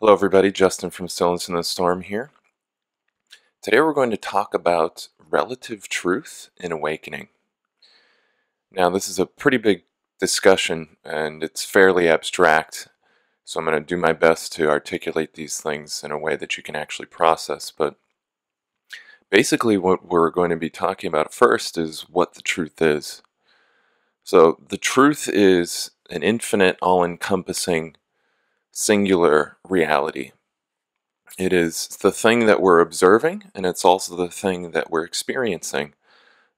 Hello everybody, Justin from Stillness in the Storm here. Today we're going to talk about relative truth in awakening. Now this is a pretty big discussion and it's fairly abstract, so I'm going to do my best to articulate these things in a way that you can actually process. But basically what we're going to be talking about first is what the truth is. So the truth is an infinite, all-encompassing, singular reality. It is the thing that we're observing, and it's also the thing that we're experiencing.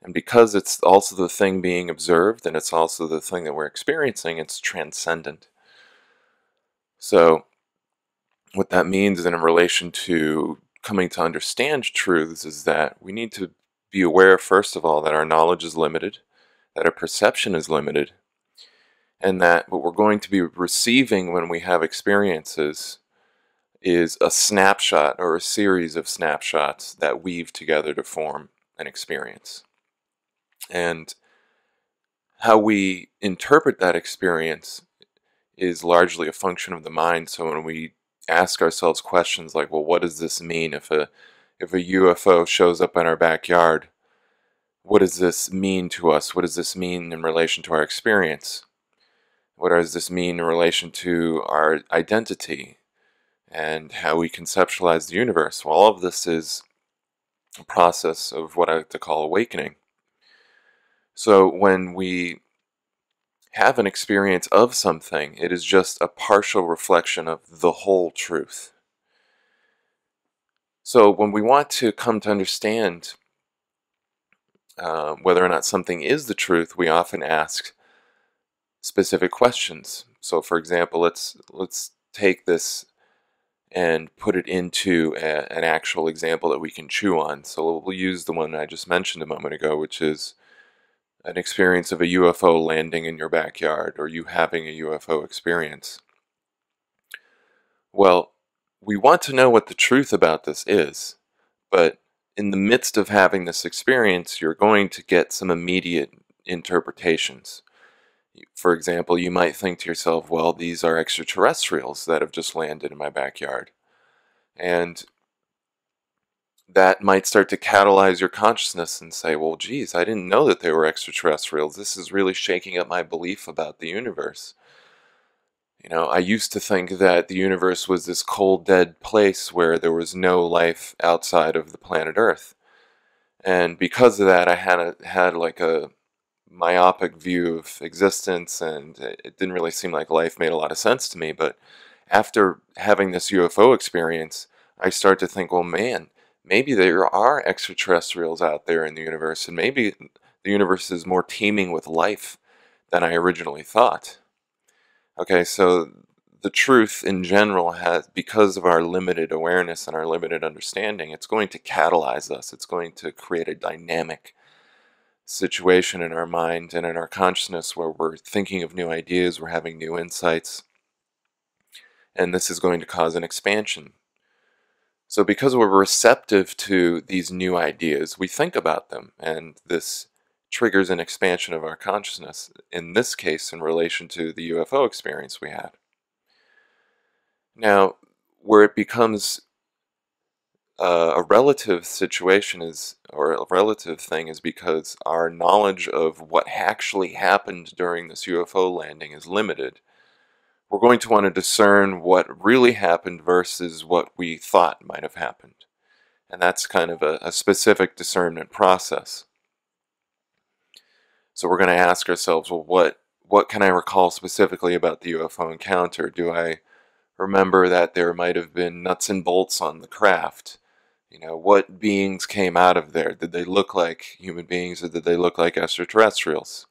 And because it's also the thing being observed, and it's also the thing that we're experiencing, it's transcendent. So, what that means in relation to coming to understand truths is that we need to be aware, first of all, that our knowledge is limited, that our perception is limited, and that what we're going to be receiving when we have experiences is a snapshot or a series of snapshots that weave together to form an experience. And how we interpret that experience is largely a function of the mind. So when we ask ourselves questions like, well, what does this mean if a UFO shows up in our backyard? What does this mean to us? What does this mean in relation to our experience? What does this mean in relation to our identity and how we conceptualize the universe? Well, all of this is a process of what I like to call awakening. So when we have an experience of something, it is just a partial reflection of the whole truth. So when we want to come to understand whether or not something is the truth, we often ask specific questions. So for example, let's take this and put it into an actual example that we can chew on. So we'll use the one I just mentioned a moment ago, which is an experience of a UFO landing in your backyard, or you having a UFO experience. Well, we want to know what the truth about this is, but in the midst of having this experience, you're going to get some immediate interpretations. For example, you might think to yourself, well, these are extraterrestrials that have just landed in my backyard. And that might start to catalyze your consciousness and say, well, geez, I didn't know that they were extraterrestrials. This is really shaking up my belief about the universe. You know, I used to think that the universe was this cold, dead place where there was no life outside of the planet Earth. And because of that, I had like a myopic view of existence, and it didn't really seem like life made a lot of sense to me. But after having this UFO experience, I start to think, well, man, maybe there are extraterrestrials out there in the universe, and maybe the universe is more teeming with life than I originally thought. Okay, so the truth in general has, because of our limited awareness and our limited understanding, it's going to catalyze us. It's going to create a dynamic situation in our mind and in our consciousness where we're thinking of new ideas, we're having new insights, and this is going to cause an expansion. So because we're receptive to these new ideas, we think about them, and this triggers an expansion of our consciousness, in this case in relation to the UFO experience we had. Now, where it becomes a relative situation is, or a relative thing, is because our knowledge of what actually happened during this UFO landing is limited. We're going to want to discern what really happened versus what we thought might have happened. And that's kind of a specific discernment process. So we're going to ask ourselves, well, what can I recall specifically about the UFO encounter? Do I remember that there might have been nuts and bolts on the craft? You know, what beings came out of there? Did they look like human beings, or did they look like extraterrestrials?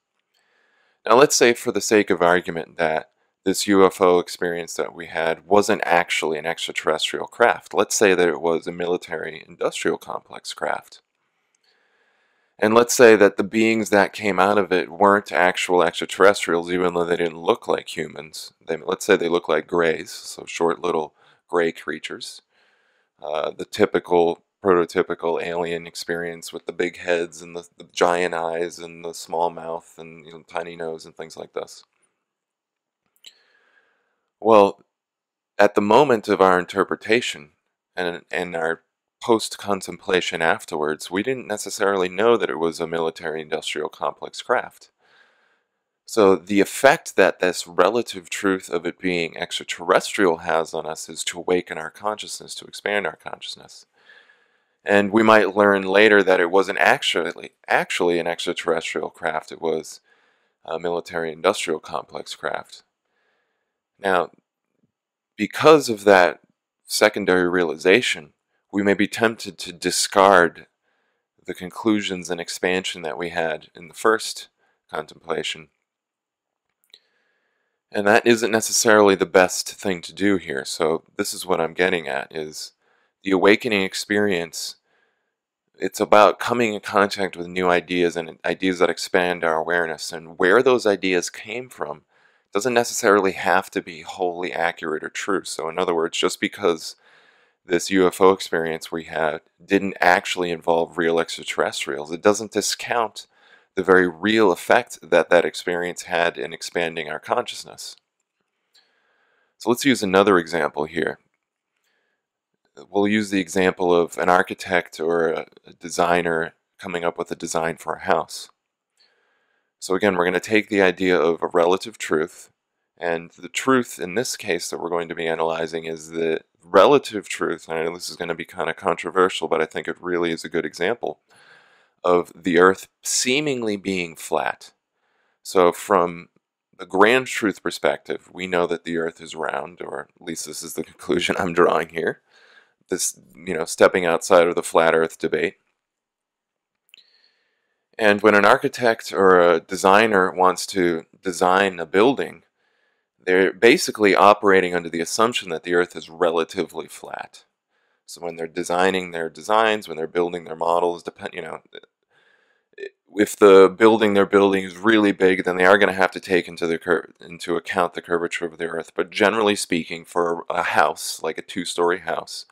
Now let's say, for the sake of argument, that this UFO experience that we had wasn't actually an extraterrestrial craft. Let's say that it was a military industrial complex craft. And let's say that the beings that came out of it weren't actual extraterrestrials, even though they didn't look like humans. Let's say they look like grays, so short little gray creatures. The typical, prototypical alien experience with the big heads and the giant eyes and the small mouth and, tiny nose and things like this. Well, at the moment of our interpretation and our post-contemplation afterwards, we didn't necessarily know that it was a military-industrial complex craft. So the effect that this relative truth of it being extraterrestrial has on us is to awaken our consciousness, to expand our consciousness. And we might learn later that it wasn't actually an extraterrestrial craft, it was a military-industrial complex craft. Now, because of that secondary realization, we may be tempted to discard the conclusions and expansion that we had in the first contemplation. And that isn't necessarily the best thing to do here. So this is what I'm getting at, is the awakening experience. It's about coming in contact with new ideas and ideas that expand our awareness. And where those ideas came from doesn't necessarily have to be wholly accurate or true. So in other words, just because this UFO experience we had didn't actually involve real extraterrestrials, it doesn't discount the very real effect that that experience had in expanding our consciousness. So let's use another example here. We'll use the example of an architect or a designer coming up with a design for a house. So again, we're going to take the idea of a relative truth, and the truth in this case that we're going to be analyzing is the relative truth, and I know this is going to be kind of controversial, but I think it really is a good example of the Earth seemingly being flat. So from the grand truth perspective, we know that the Earth is round, or at least this is the conclusion I'm drawing here. This, stepping outside of the flat Earth debate. And when an architect or a designer wants to design a building, they're basically operating under the assumption that the Earth is relatively flat. So when they're designing their designs, when they're building their models, if the building they're building is really big, then they are going to have to take into account the curvature of the Earth. But generally speaking, for a house, like a two-story house,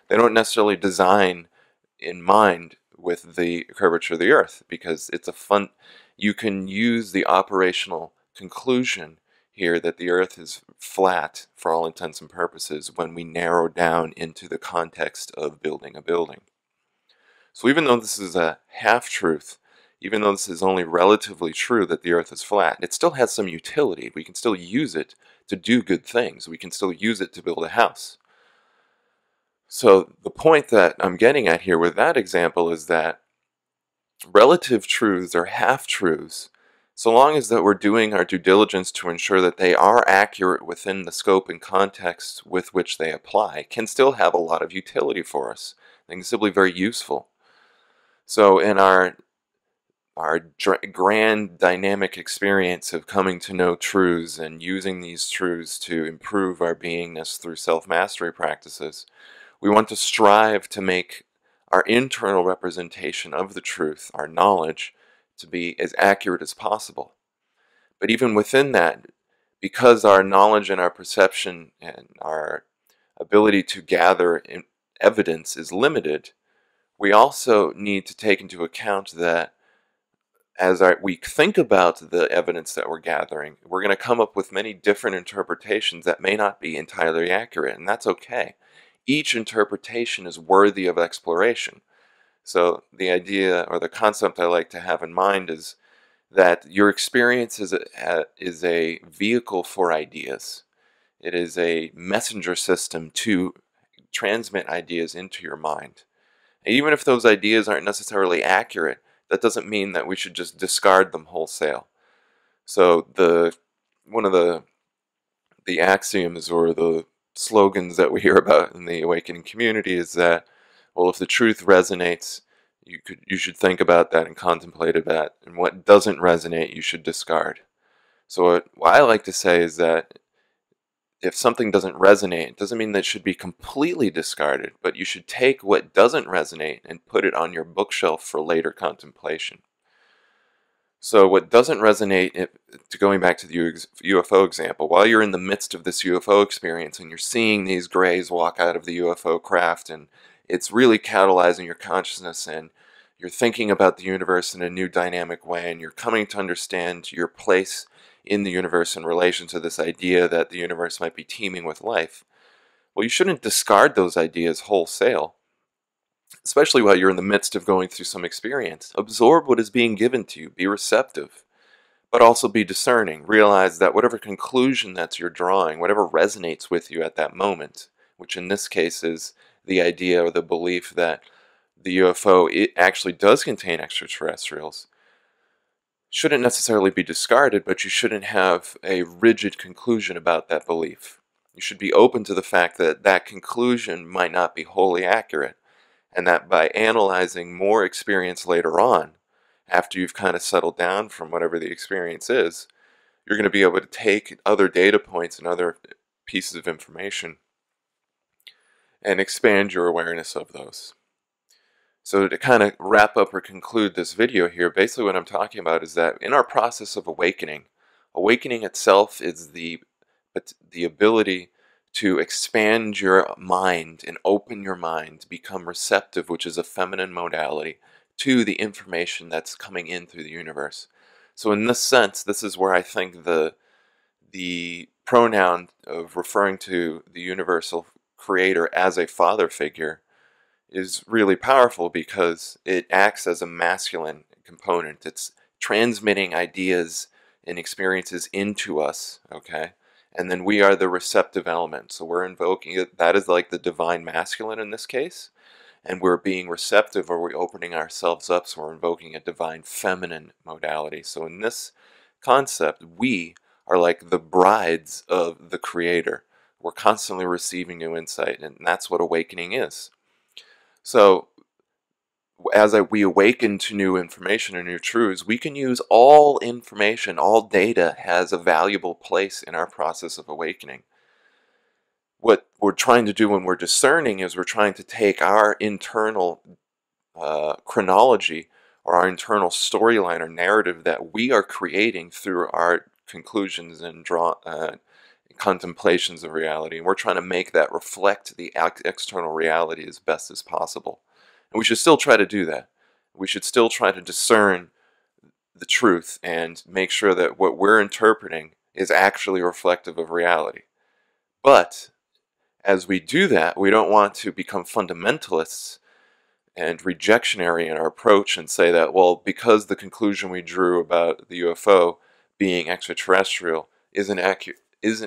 they don't necessarily design in mind with the curvature of the Earth, because you can use the operational conclusion here that the Earth is flat for all intents and purposes when we narrow down into the context of building a building. So even though this is a half-truth, even though this is only relatively true that the Earth is flat, it still has some utility. We can still use it to do good things. We can still use it to build a house. So the point that I'm getting at here with that example is that relative truths or half-truths, so long as that we're doing our due diligence to ensure that they are accurate within the scope and context with which they apply, can still have a lot of utility for us. They can still be very useful. So in our grand dynamic experience of coming to know truths and using these truths to improve our beingness through self-mastery practices, we want to strive to make our internal representation of the truth, our knowledge, to be as accurate as possible. But even within that, because our knowledge and our perception and our ability to gather evidence is limited, we also need to take into account that as we think about the evidence that we're gathering, we're going to come up with many different interpretations that may not be entirely accurate, and that's okay. Each interpretation is worthy of exploration. So the idea or the concept I like to have in mind is that your experience is a vehicle for ideas. It is a messenger system to transmit ideas into your mind. And even if those ideas aren't necessarily accurate, that doesn't mean that we should just discard them wholesale. So one of the axioms or the slogans that we hear about in the awakening community is that, well, if the truth resonates, you should think about that and contemplate that, and what doesn't resonate you should discard. So what I like to say is that if something doesn't resonate, it doesn't mean that it should be completely discarded, but you should take what doesn't resonate and put it on your bookshelf for later contemplation. So what doesn't resonate, going back to the UFO example, while you're in the midst of this UFO experience and you're seeing these grays walk out of the UFO craft, and it's really catalyzing your consciousness, and you're thinking about the universe in a new dynamic way, and you're coming to understand your place in the universe in relation to this idea that the universe might be teeming with life. Well, you shouldn't discard those ideas wholesale, especially while you're in the midst of going through some experience. Absorb what is being given to you, be receptive, but also be discerning. Realize that whatever conclusion that you're drawing, whatever resonates with you at that moment, which in this case is the idea or the belief that the UFO it actually does contain extraterrestrials, shouldn't necessarily be discarded, but you shouldn't have a rigid conclusion about that belief. You should be open to the fact that that conclusion might not be wholly accurate, and that by analyzing more experience later on, after you've kind of settled down from whatever the experience is, you're going to be able to take other data points and other pieces of information and expand your awareness of those. So to kind of wrap up or conclude this video here, basically what I'm talking about is that in our process of awakening, awakening itself is the ability to expand your mind and open your mind, become receptive, which is a feminine modality, to the information that's coming in through the universe. So in this sense, this is where I think the pronoun of referring to the universal creator as a father figure is really powerful because it acts as a masculine component. It's transmitting ideas and experiences into us, okay? And then we are the receptive element. So we're invoking it. That is like the divine masculine in this case. And we're being receptive, or we're opening ourselves up, so we're invoking a divine feminine modality. So in this concept, we are like the brides of the creator. We're constantly receiving new insight, and that's what awakening is. So as we awaken to new information and new truths, we can use all information, all data has a valuable place in our process of awakening. What we're trying to do when we're discerning is we're trying to take our internal chronology or our internal storyline or narrative that we are creating through our conclusions and contemplations of reality, and we're trying to make that reflect the external reality as best as possible. And we should still try to do that. We should still try to discern the truth and make sure that what we're interpreting is actually reflective of reality. But as we do that, we don't want to become fundamentalists and rejectionary in our approach and say that, well, because the conclusion we drew about the UFO being extraterrestrial isn't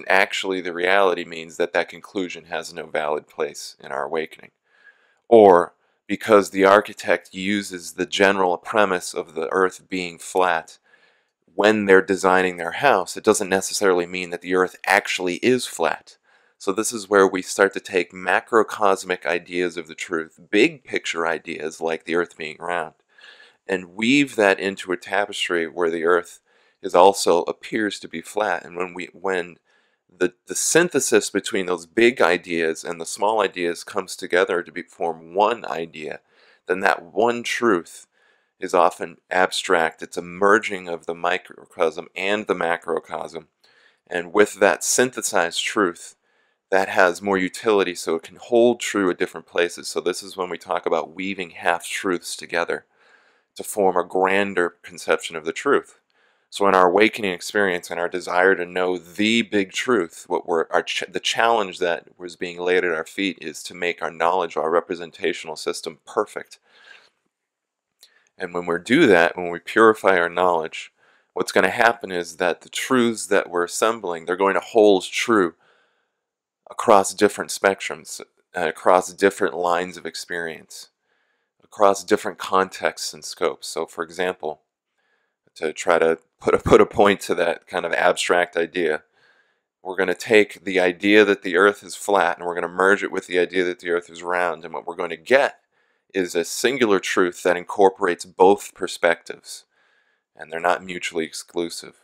actually the reality, means that that conclusion has no valid place in our awakening. Or because the architect uses the general premise of the earth being flat when they're designing their house, it doesn't necessarily mean that the earth actually is flat. So this is where we start to take macrocosmic ideas of the truth, big picture ideas like the earth being round, and weave that into a tapestry where the earth is also appears to be flat. And when the synthesis between those big ideas and the small ideas comes together to form one idea, then that one truth is often abstract. It's a merging of the microcosm and the macrocosm. And with that synthesized truth, that has more utility, so it can hold true at different places. So this is when we talk about weaving half-truths together to form a grander conception of the truth. So in our awakening experience and our desire to know the big truth, the challenge that was being laid at our feet is to make our knowledge, our representational system perfect. And when we do that, when we purify our knowledge, what's going to happen is that the truths that we're assembling, they're going to hold true across different spectrums, across different lines of experience, across different contexts and scopes. So for example, to try to put a point to that kind of abstract idea, we're going to take the idea that the earth is flat and we're going to merge it with the idea that the earth is round, and what we're going to get is a singular truth that incorporates both perspectives, and they're not mutually exclusive.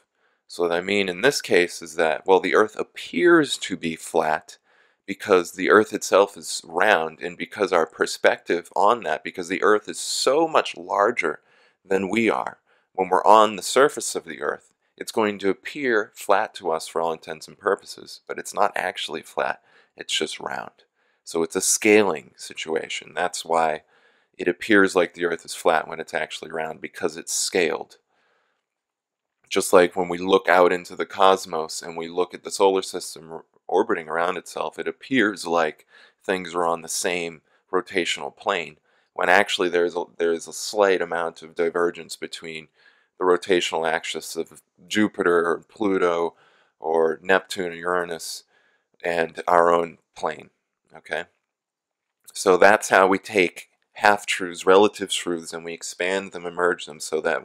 So what I mean in this case is that, well, the earth appears to be flat because the earth itself is round, and because our perspective on that, because the earth is so much larger than we are, when we're on the surface of the earth, it's going to appear flat to us for all intents and purposes, but it's not actually flat, it's just round. So it's a scaling situation. That's why it appears like the earth is flat when it's actually round, because it's scaled. Just like when we look out into the cosmos and we look at the solar system orbiting around itself, it appears like things are on the same rotational plane, when actually there's a slight amount of divergence between the rotational axis of Jupiter or Pluto or Neptune or Uranus and our own plane. Okay? So that's how we take half-truths, relative truths, and we expand them and merge them so that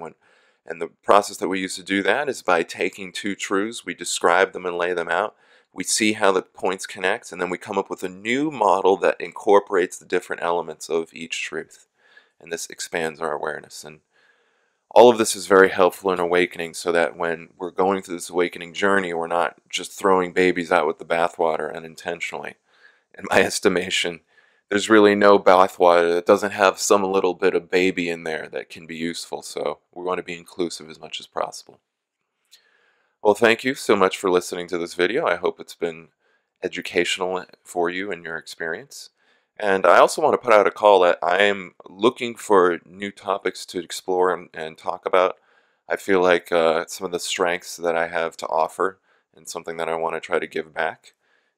and the process that we use to do that is by taking two truths, we describe them and lay them out, we see how the points connect, and then we come up with a new model that incorporates the different elements of each truth. And this expands our awareness. And all of this is very helpful in awakening so that when we're going through this awakening journey, we're not just throwing babies out with the bathwater unintentionally. In my estimation, there's really no bathwater that doesn't have some little bit of baby in there that can be useful, so we want to be inclusive as much as possible. Well, thank you so much for listening to this video. I hope it's been educational for you and your experience. And I also want to put out a call that I am looking for new topics to explore and talk about. I feel like some of the strengths that I have to offer and something that I want to try to give back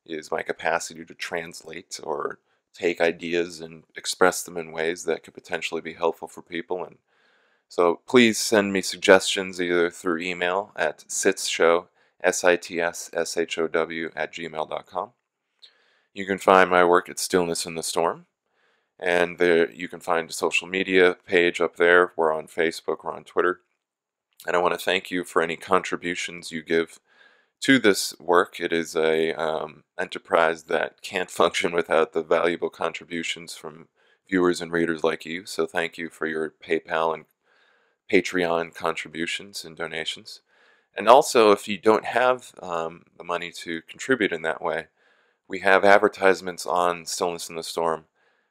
is my capacity to translate or take ideas and express them in ways that could potentially be helpful for people. And so please send me suggestions either through email at sitsshow, SITSSHOW @gmail.com. You can find my work at Stillness in the Storm, and there you can find a social media page up there. We're on Facebook, we're on Twitter, and I want to thank you for any contributions you give to this work. It is a enterprise that can't function without the valuable contributions from viewers and readers like you, so thank you for your PayPal and Patreon contributions and donations. And also, if you don't have the money to contribute in that way, we have advertisements on Stillness in the Storm,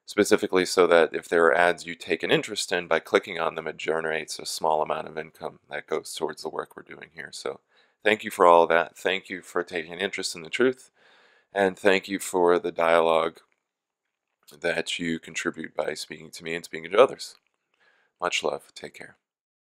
specifically so that if there are ads you take an interest in, by clicking on them, it generates a small amount of income that goes towards the work we're doing here. So thank you for all of that. Thank you for taking an interest in the truth. And thank you for the dialogue that you contribute by speaking to me and speaking to others. Much love. Take care.